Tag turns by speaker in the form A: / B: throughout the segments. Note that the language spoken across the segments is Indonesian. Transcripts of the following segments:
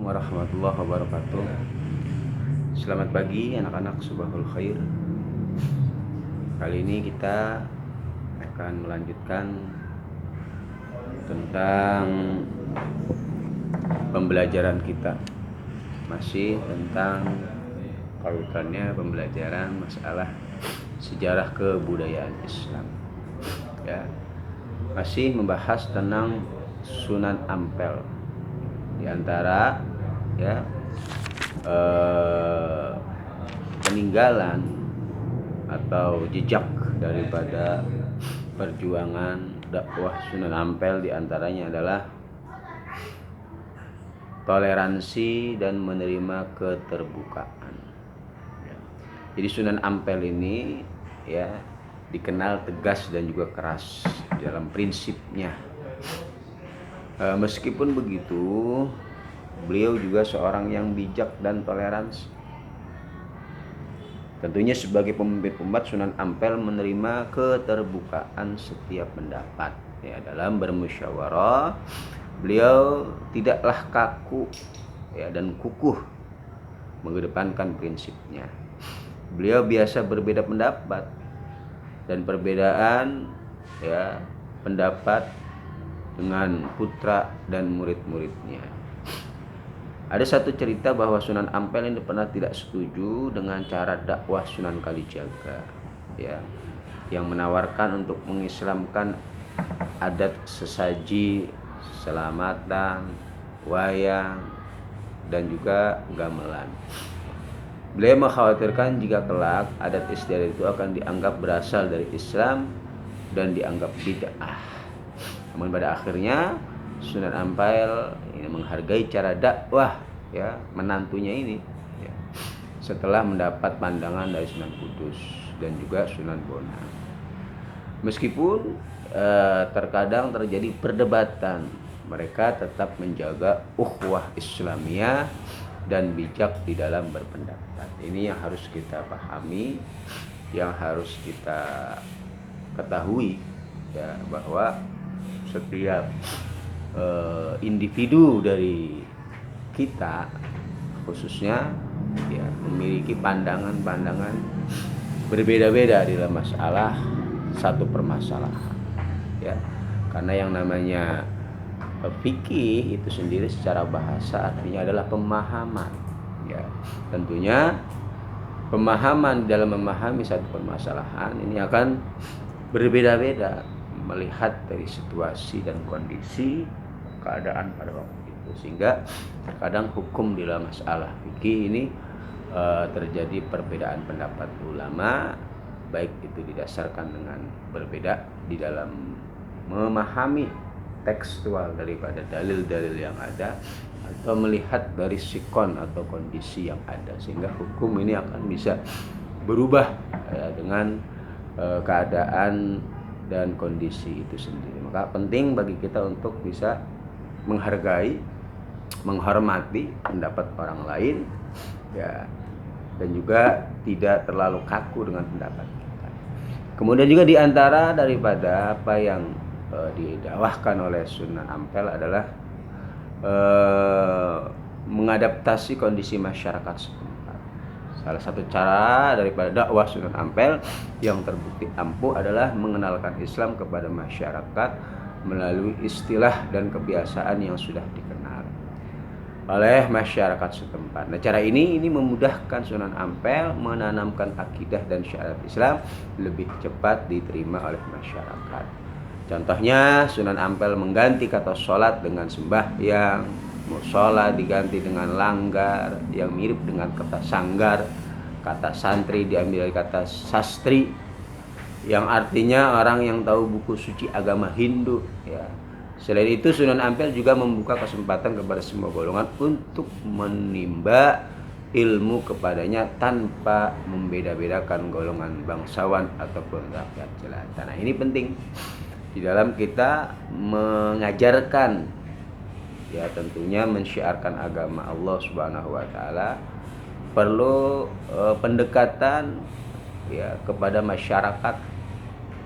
A: warahmatullahi wabarakatuh. Selamat pagi anak-anak Subahul Khair. Kali ini kita akan melanjutkan tentang pembelajaran kita. Masih tentang pautannya pembelajaran masalah sejarah kebudayaan Islam. Ya. Masih membahas tentang Sunan Ampel. Di antara peninggalan atau jejak daripada perjuangan dakwah Sunan Ampel diantaranya adalah toleransi dan menerima keterbukaan. Jadi Sunan Ampel ini dikenal tegas dan juga keras dalam prinsipnya. Meskipun begitu, beliau juga seorang yang bijak dan toleransi. Tentunya sebagai pemimpin umat, Sunan Ampel menerima keterbukaan setiap pendapat. Dalam bermusyawarah, beliau tidaklah kaku dan kukuh mengedepankan prinsipnya. Beliau biasa berbeda pendapat, dan perbedaan pendapat dengan putra dan murid-muridnya. Ada satu cerita bahwa Sunan Ampel ini pernah tidak setuju dengan cara dakwah Sunan Kalijaga, yang menawarkan untuk mengislamkan adat sesaji, selamatan, wayang, dan juga gamelan. Beliau mengkhawatirkan jika kelak adat istiadat itu akan dianggap berasal dari Islam dan dianggap bid'ah. Namun pada akhirnya Sunan Ampel menghargai cara dakwah menantunya ini setelah mendapat pandangan dari Sunan Kudus dan juga Sunan Bonang. Meskipun terkadang terjadi perdebatan, mereka tetap menjaga ukhuwah Islamiyah dan bijak di dalam berpendapat. Ini yang harus kita pahami, yang harus kita ketahui, bahwa setiap individu dari kita khususnya memiliki pandangan-pandangan berbeda-beda dalam masalah satu permasalahan. Karena yang namanya fikih itu sendiri secara bahasa artinya adalah pemahaman. Tentunya pemahaman dalam memahami satu permasalahan ini akan berbeda-beda melihat dari situasi dan kondisi keadaan pada waktu itu, sehingga terkadang hukum di dalam masalah fikih ini terjadi perbedaan pendapat ulama, baik itu didasarkan dengan berbeda di dalam memahami tekstual daripada dalil-dalil yang ada, atau melihat dari sikon atau kondisi yang ada, sehingga hukum ini akan bisa berubah dengan keadaan dan kondisi itu sendiri. Maka penting bagi kita untuk bisa menghargai, menghormati pendapat orang lain, dan juga tidak terlalu kaku dengan pendapat kita. Kemudian juga diantara daripada apa yang didakwahkan oleh Sunan Ampel adalah mengadaptasi kondisi masyarakat setempat. Salah satu cara daripada dakwah Sunan Ampel yang terbukti ampuh adalah mengenalkan Islam kepada masyarakat melalui istilah dan kebiasaan yang sudah dikenal oleh masyarakat setempat. Nah, cara ini memudahkan Sunan Ampel menanamkan akidah dan syariat Islam lebih cepat diterima oleh masyarakat. Contohnya, Sunan Ampel mengganti kata sholat dengan sembahyang, musola diganti dengan langgar, yang mirip dengan kata sanggar. Kata santri diambil dari kata sastri, yang artinya orang yang tahu buku suci agama Hindu. Selain itu, Sunan Ampel juga membuka kesempatan kepada semua golongan untuk menimba ilmu kepadanya tanpa membeda-bedakan golongan bangsawan ataupun rakyat jelata. Nah, ini penting di dalam kita mengajarkan, tentunya mensyiarkan agama Allah Subhanahu wa taala, perlu pendekatan kepada masyarakat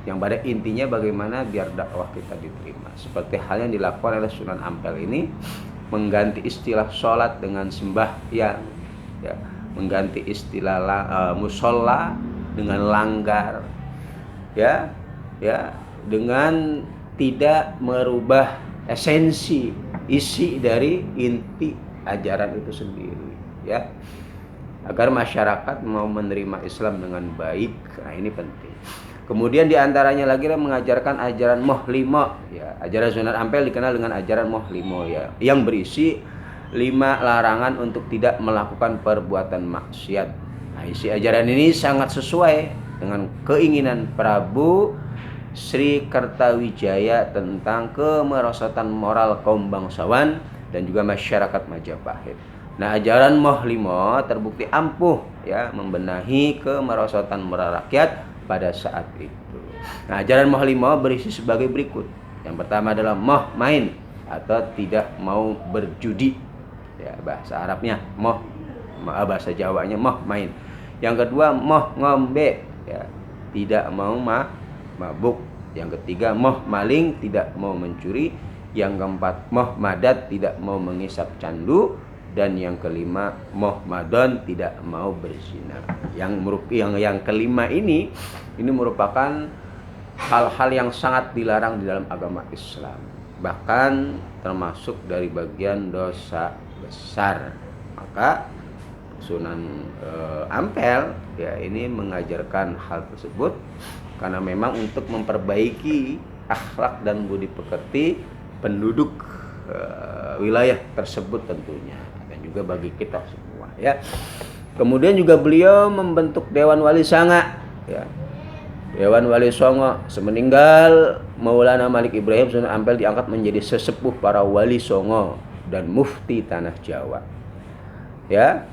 A: yang pada intinya bagaimana biar dakwah kita diterima. Seperti hal yang dilakukan oleh Sunan Ampel ini, mengganti istilah sholat dengan sembahyang, ya, mengganti istilah musola dengan langgar, ya, ya, dengan tidak merubah esensi isi dari inti ajaran itu sendiri, ya, agar masyarakat mau menerima Islam dengan baik. Nah, ini penting. Kemudian diantaranya lagi mengajarkan ajaran mohlimo, ya, ajaran Sunan Ampel dikenal dengan ajaran mohlimo, ya, yang berisi 5 larangan untuk tidak melakukan perbuatan maksiat. Nah, isi ajaran ini sangat sesuai dengan keinginan Prabu Sri Kertawijaya tentang kemerosotan moral kaum bangsawan dan juga masyarakat Majapahit. Nah, ajaran mohlimo terbukti ampuh, ya, membenahi kemerosotan moral rakyat pada saat itu. Nah, ajaran mohlimo berisi sebagai berikut. Yang pertama adalah moh main atau tidak mau berjudi, ya, bahasa Arabnya moh, bahasa Jawanya moh main. Yang kedua moh ngombe, ya, tidak mau mabuk. Yang ketiga moh maling, tidak mau mencuri. Yang keempat moh madat, tidak mau mengisap candu. Dan yang kelima moh madon, tidak mau berzina. Yang kelima ini merupakan hal-hal yang sangat dilarang di dalam agama Islam, bahkan termasuk dari bagian dosa besar. Maka Sunan Ampel, ya, ini mengajarkan hal tersebut karena memang untuk memperbaiki akhlak dan budi pekerti penduduk wilayah tersebut tentunya, dan juga bagi kita semua, ya. Kemudian juga beliau membentuk Dewan Wali Sanga, ya. Dewan Wali Songo. Semeninggal Maulana Malik Ibrahim, Sunan Ampel diangkat menjadi sesepuh para wali Songo dan mufti tanah Jawa, ya.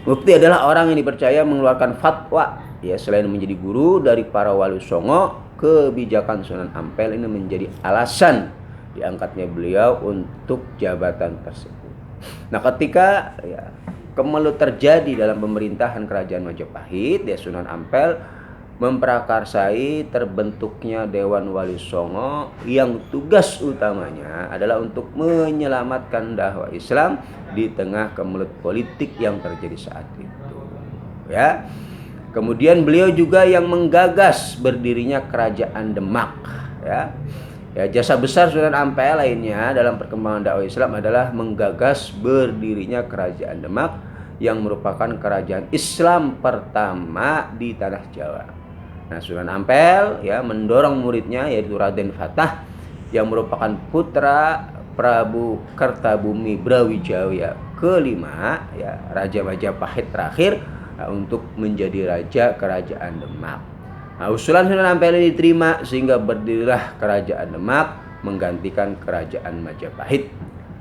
A: Mufti adalah orang yang dipercaya mengeluarkan fatwa, ya. Selain menjadi guru dari para wali Songo, kebijakan Sunan Ampel ini menjadi alasan diangkatnya beliau untuk jabatan tersebut. Nah, ketika, ya, kemelut terjadi dalam pemerintahan kerajaan Majapahit, ya, Sunan Ampel memprakarsai terbentuknya Dewan Wali Songo yang tugas utamanya adalah untuk menyelamatkan dakwah Islam di tengah kemelut politik yang terjadi saat itu, ya. Kemudian beliau juga yang menggagas berdirinya Kerajaan Demak, ya. Ya, jasa besar Sunan Ampel lainnya dalam perkembangan dakwah Islam adalah menggagas berdirinya Kerajaan Demak yang merupakan kerajaan Islam pertama di tanah Jawa. Nah, Sunan Ampel, ya, mendorong muridnya yaitu Raden Fatah yang merupakan putra Prabu Kertabumi Brawijaya kelima, ya, Raja Majapahit terakhir, untuk menjadi raja Kerajaan Demak. Nah, usulan Sunan Ampel ini diterima sehingga berdirilah Kerajaan Demak menggantikan Kerajaan Majapahit.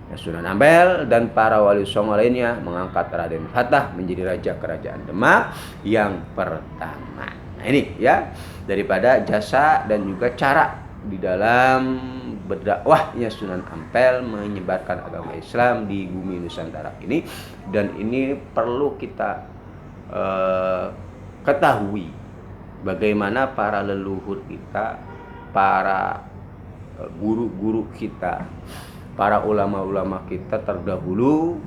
A: Nah, Sunan Ampel dan para wali Songo lainnya mengangkat Raden Fatah menjadi raja Kerajaan Demak yang pertama. Nah, ini, ya, daripada jasa dan juga cara di dalam berdakwahnya Sunan Ampel menyebarkan agama Islam di bumi Nusantara ini, dan ini perlu kita ketahui bagaimana para leluhur kita, para guru-guru kita, para ulama-ulama kita terdahulu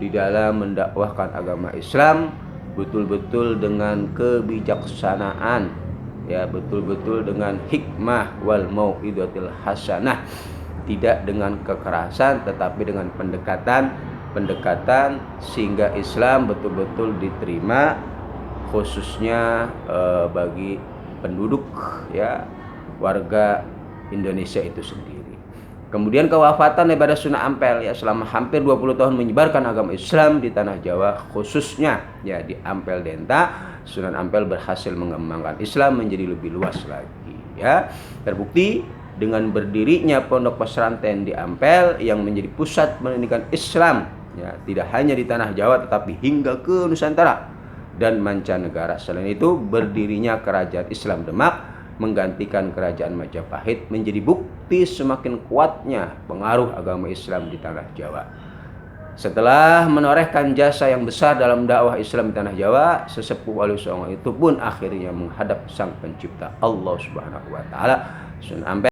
A: di dalam mendakwahkan agama Islam betul-betul dengan kebijaksanaan, ya, betul-betul dengan hikmah wal mau'izatil hasanah, tidak dengan kekerasan tetapi dengan pendekatan sehingga Islam betul-betul diterima, khususnya bagi penduduk, ya, warga Indonesia itu sendiri. Kemudian kewafatan daripada Sunan Ampel, ya, selama hampir 20 tahun menyebarkan agama Islam di tanah Jawa, khususnya, ya, di Ampel Denta, Sunan Ampel berhasil mengembangkan Islam menjadi lebih luas lagi, ya. Terbukti dengan berdirinya pondok pesantren di Ampel yang menjadi pusat pendidikan Islam, ya, tidak hanya di tanah Jawa tetapi hingga ke Nusantara dan mancanegara. Selain itu, berdirinya Kerajaan Islam Demak menggantikan Kerajaan Majapahit menjadi bukti semakin kuatnya pengaruh agama Islam di tanah Jawa. Setelah menorehkan jasa yang besar dalam dakwah Islam di tanah Jawa, sesepuh Wali Songo itu pun akhirnya menghadap Sang Pencipta Allah Subhanahu wa taala. Sunan Ampel